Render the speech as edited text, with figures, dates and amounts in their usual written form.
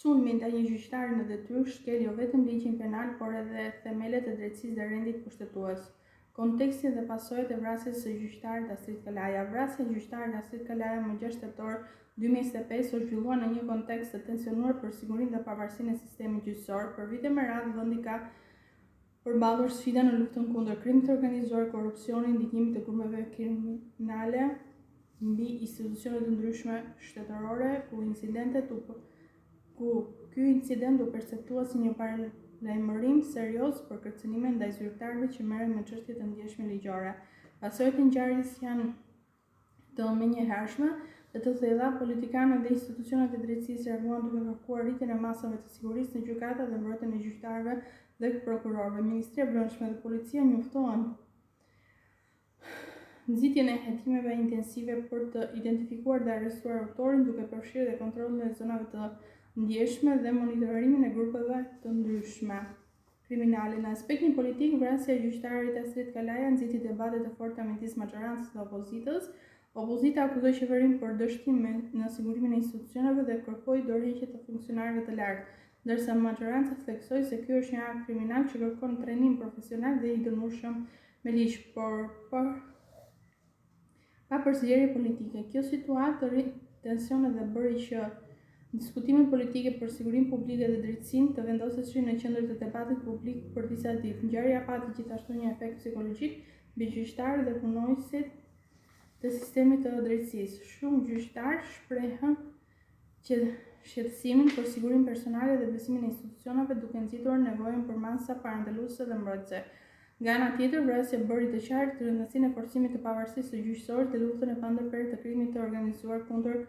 Sulmi ndaj një gjyqtari në detyrë shkel jo vetëm ligjin penal, por edhe themelet e drejtësisë dhe rendit kushtetues. Konteksti dhe pasojat e vrasjes së gjyqtarit Astrid Kalaja. Vrasja e gjyqtarit Astrid Kalaja më 6 tetor 2025 u zhvillua në një kontekst të tensionuar për sigurinë dhe pavarësinë e sistemit gjyqësor. Për vite me radhë vendi ka përballur sfida në luftën kundër krimit të organizuar, korrupsionit, ndikimit të grupeve kriminale mbi institucione të ndryshme shtetërore, ky incident u perceptua si një paralajmërim serioz për kërcënime ndaj zyrtarëve që merren me çështje të ndjeshme ligjore. Pasojat e ngjarjes janë të menjëhershme dhe të thella. Politikanët dhe institucionet e drejtësisë reaguan duke kërkuar rritjen e masave të sigurisë në gjykata dhe mbrojtjen e gjyqtarëve dhe prokurorëve. Ministria e Brendshme dhe Policia njoftuan nxitjen e hetimeve intensive për të identifikuar dhe arrestuar autorin, duke përfshirë dhe kontrollin e zonave të ndjeshme dhe monitorimin e grupeve të ndryshme kriminale. Në aspektin politik, vrasja e gjyqtarit Astrid Kalaja nxiti debate të forta midis majorancës dhe opozitës. Opozita akuzoi qeverinë për dështim në sigurimin e institucioneve dhe kërkoi dorëheqje të funksionarëve të lartë, ndërsa majoranca theksoi se ky është një akt kriminal që kërkon trajnim profesional dhe i dënueshëm me ligj, por pa përzierje politike. Kjo situatë të rrit tensionet dhe bëri që diskutimet politike për sigurinë publike dhe drejtësinë të vendoseshin në qendër të debatit publik për disa ditë. Ngjarja pati gjithashtu një efekt psikologjik mbi gjyqtarët dhe punonësit të sistemit të drejtësisë. Shumë gjyqtarë shprehën shqetësimin për sigurinë personale dhe besimin e institucioneve, duke nxitur nevojën për masa parandaluese dhe mbrojtëse. Nga ana tjetër, vrasja bëri të qartë rëndësinë e forcimit të pavarësisë së gjyqësorit dhe luftën e pandërprer të krimit të organizuar kundër